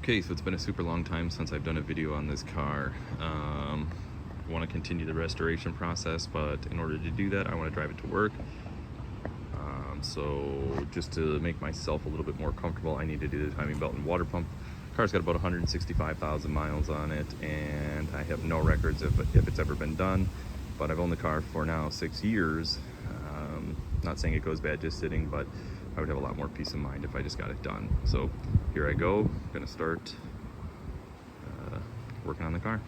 Okay, so it's been a super long time since I've done a video on this car. I want to continue the restoration process, but in order to do that, I want to drive it to work. So just to make myself a little bit more comfortable, I need to do the timing belt and water pump. The car's got about 165,000 miles on it, and I have no records if it's ever been done, but I've owned the car for now 6 years. Not saying it goes bad just sitting, but I would have a lot more peace of mind if I just got it done. So here I go. I'm gonna start working on the car.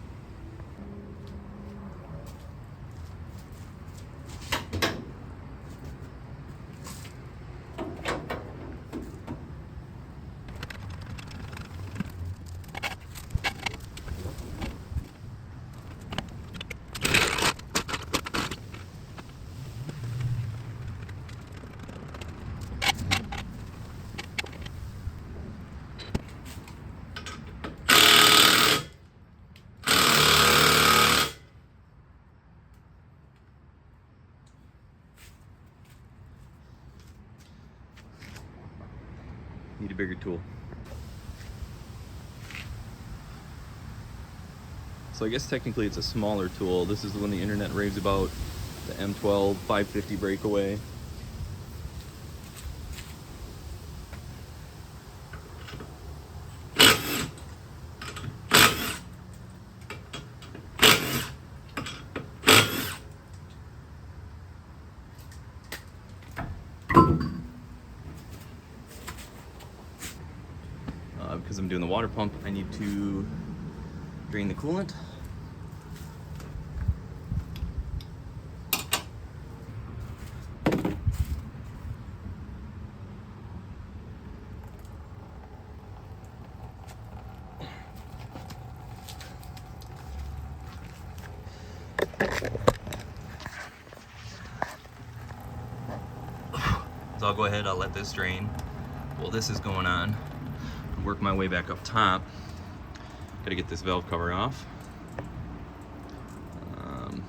Need a bigger tool. So I guess technically it's a smaller tool. This is the one the internet raves about, the M12 550 breakaway. Because I'm doing the water pump, I need to drain the coolant. So I'll go ahead, I'll let this drain while this is going on. Work my way back up top. Gotta get this valve cover off.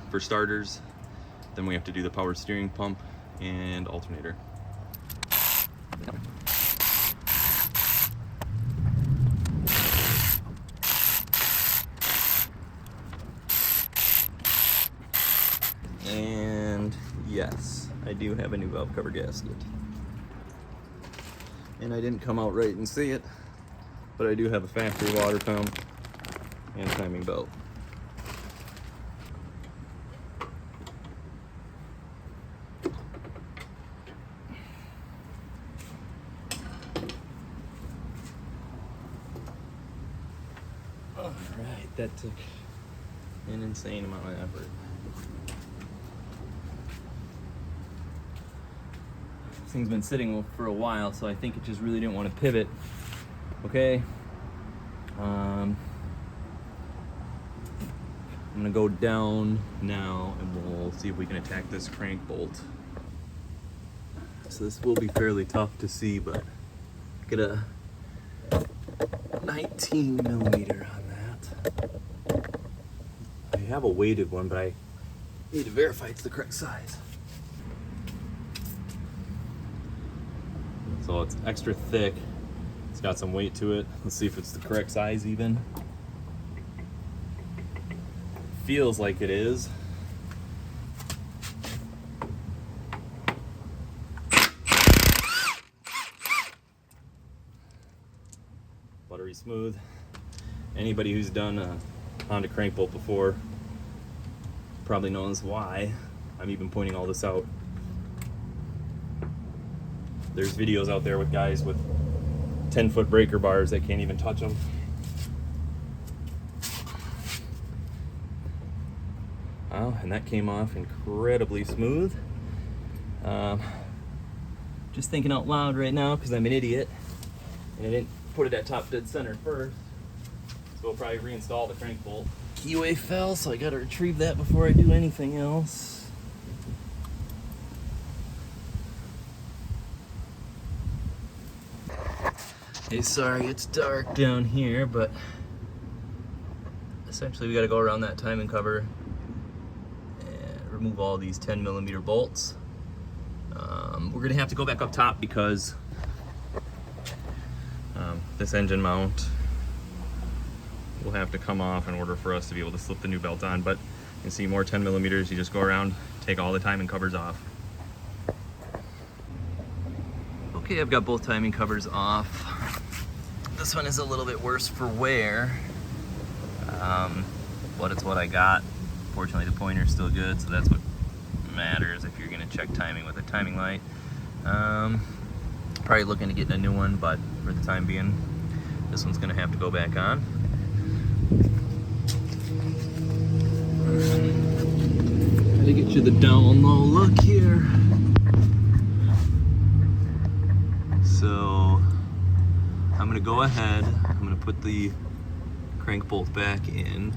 For starters, then we have to do the power steering pump and alternator. And yes, I do have a new valve cover gasket. And I didn't come out right and see it, but I do have a factory water pump and timing belt. All right, that took an insane amount of effort. This thing's been sitting for a while, so I think it just really didn't want to pivot. Okay, I'm gonna go down now and we'll see if we can attack this crank bolt. So this will be fairly tough to see, but get a 19 millimeter on that. I have a weighted one, but I need to verify it's the correct size. So it's extra thick. It's got some weight to it. Let's see if it's the correct size even. Feels like it is. Buttery smooth. Anybody who's done a Honda crank bolt before probably knows why I'm even pointing all this out. There's videos out there with guys with 10-foot breaker bars that can't even touch them. Wow, and that came off incredibly smooth. Just thinking out loud right now because I'm an idiot and I didn't put it at top dead center first. So we'll probably reinstall the crank bolt. Keyway fell, so I gotta retrieve that before I do anything else. Hey, sorry it's dark down here, but essentially we got to go around that timing cover and remove all these 10 millimeter bolts. We're going to have to go back up top because this engine mount will have to come off in order for us to be able to slip the new belt on. But you can see more 10 millimeters. You just go around, take all the timing covers off. Okay, I've got both timing covers off. This one is a little bit worse for wear, but it's what I got. Fortunately, the pointer's still good, so that's what matters if you're gonna check timing with a timing light. Probably looking to get a new one, but for the time being, this one's gonna have to go back on. Gotta get you the down low look here. So I'm gonna go ahead, I'm gonna put the crank bolt back in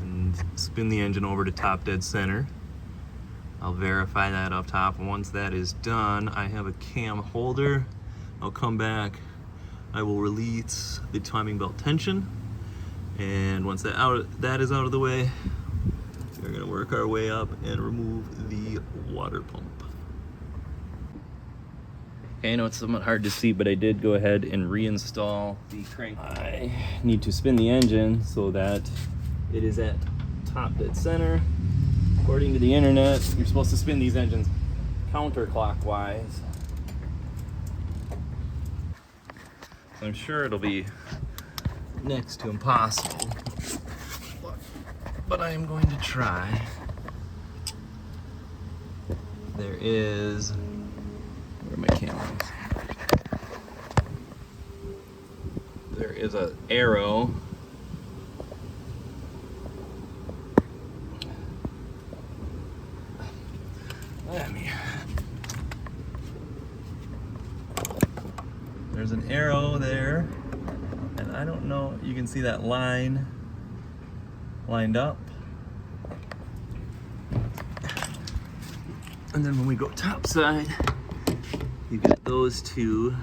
and spin the engine over to top dead center. I'll verify that up top, and once that is done, I have a cam holder. I'll come back, I will release the timing belt tension, and once that is out of the way, we're gonna work our way up and remove the water pump. Okay, I know it's somewhat hard to see, but I did go ahead and reinstall the crank. I need to spin the engine so that it is at top dead center. According to the internet, you're supposed to spin these engines counterclockwise. So I'm sure it'll be next to impossible, but I am going to try. There is, where are my cameras? There is an arrow. There's an arrow there, and I don't know, you can see that line lined up. And then when we go top side, you get those two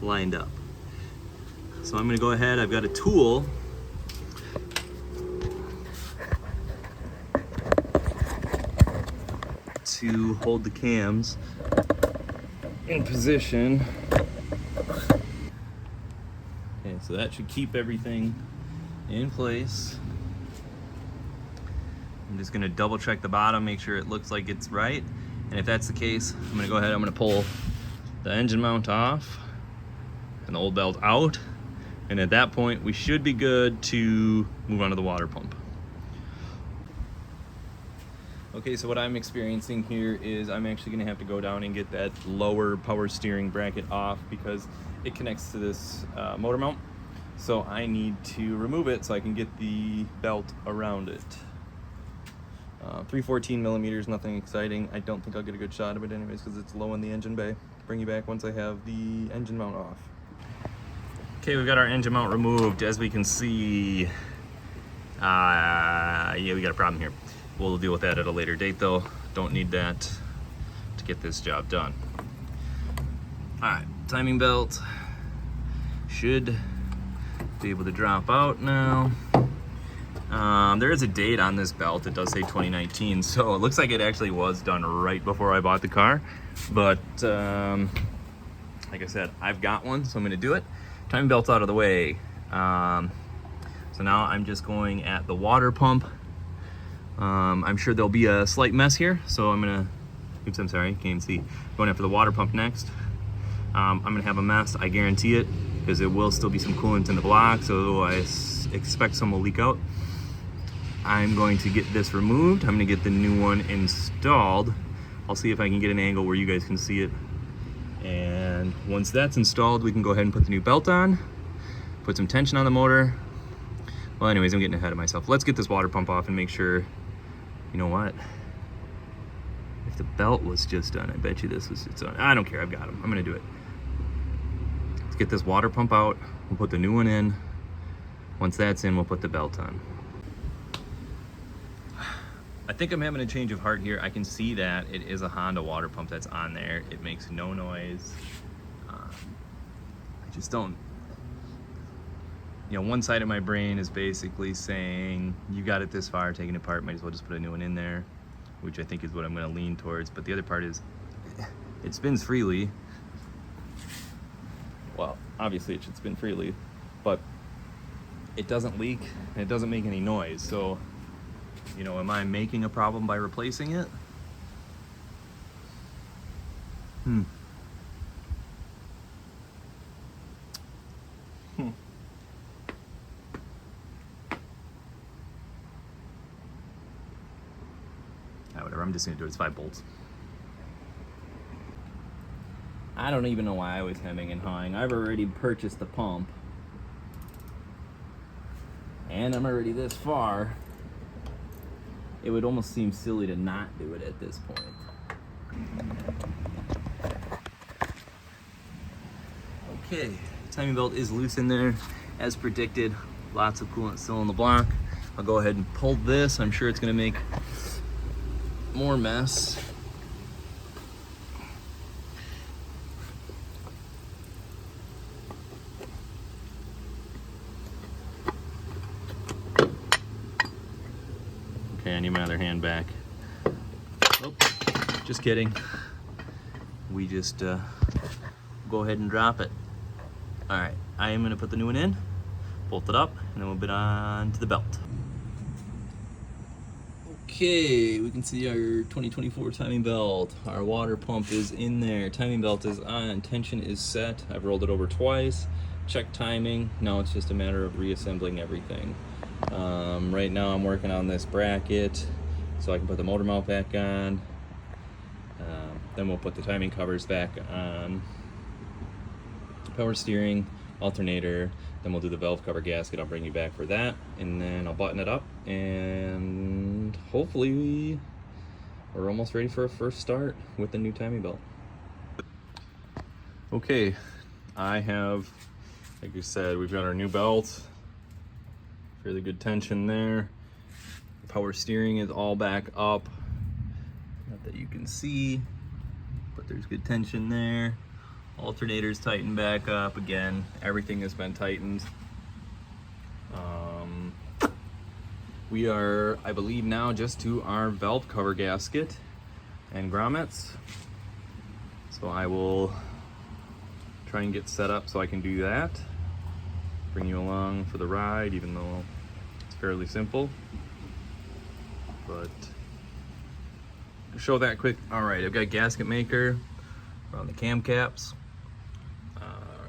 lined up. So I'm gonna go ahead, I've got a tool to hold the cams in position. Okay, so that should keep everything in place. I'm just gonna double check the bottom, make sure it looks like it's right. And if that's the case, I'm gonna go ahead, I'm gonna pull the engine mount off and the old belt out. And at that point, we should be good to move on to the water pump. Okay, so what I'm experiencing here is I'm actually gonna have to go down and get that lower power steering bracket off because it connects to this motor mount. So I need to remove it so I can get the belt around it. 314 millimeters, nothing exciting. I don't think I'll get a good shot of it anyways because it's low in the engine bay. Bring you back once I have the engine mount off. Okay, we've got our engine mount removed. As we can see, yeah, we got a problem here. We'll deal with that at a later date though. Don't need that to get this job done. All right, timing belt should be able to drop out now. There is a date on this belt. It does say 2019, so it looks like it actually was done right before I bought the car. But like I said, I've got one, so I'm gonna do it. Timing belt's out of the way. So now I'm just going at the water pump. I'm sure there'll be a slight mess here, so I'm gonna, oops, I'm sorry, can't even see. Going after the water pump next. I'm gonna have a mess, I guarantee it, because there will still be some coolant in the block, so I expect some will leak out. I'm going to get this removed. I'm gonna get the new one installed. I'll see if I can get an angle where you guys can see it. And once that's installed, we can go ahead and put the new belt on, put some tension on the motor. Well, anyways, I'm getting ahead of myself. Let's get this water pump off and make sure, you know what? If the belt was just done, I bet you this was just done. I don't care, I've got them. I'm gonna do it. Let's get this water pump out. We'll put the new one in. Once that's in, we'll put the belt on. I think I'm having a change of heart here. I can see that it is a Honda water pump that's on there. It makes no noise. I just don't, you know, one side of my brain is basically saying, you got it this far, taking it apart, might as well just put a new one in there, which I think is what I'm gonna lean towards. But the other part is, it spins freely. well, obviously it should spin freely, but it doesn't leak and it doesn't make any noise. So, you know, am I making a problem by replacing it? Whatever, I'm just gonna do it. It's 5 bolts. I don't even know why I was hemming and hawing. I've already purchased the pump. And I'm already this far. It would almost seem silly to not do it at this point. Okay, timing belt is loose in there, as predicted. Lots of coolant still in the block. I'll go ahead and pull this. I'm sure it's gonna make more mess. Okay, I need my other hand back. Oh, just kidding. We just go ahead and drop it. All right, I am gonna put the new one in, bolt it up, and then we'll put on to the belt. Okay, we can see our 2024 timing belt. Our water pump is in there. Timing belt is on, tension is set. I've rolled it over twice, checked timing. Now it's just a matter of reassembling everything. Right now I'm working on this bracket so I can put the motor mount back on. Then we'll put the timing covers back on. Power steering, alternator, then we'll do the valve cover gasket. I'll bring you back for that, and then I'll button it up, and hopefully we're almost ready for a first start with the new timing belt. Okay, I have, like you said, we've got our new belt. Fairly good tension there. Power steering is all back up. Not that you can see, but there's good tension there. Alternator's tightened back up again. Everything has been tightened. We are, I believe, now just to our valve cover gasket and grommets. So I will try and get set up so I can do that. Bring you along for the ride, even though it's fairly simple. But to show that quick, all right, I've got a gasket maker around the cam caps.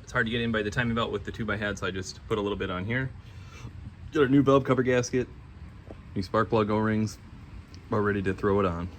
It's hard to get in by the timing belt with the tube I had, so I just put a little bit on here. Got our new valve cover gasket, new spark plug O-rings, about ready to throw it on.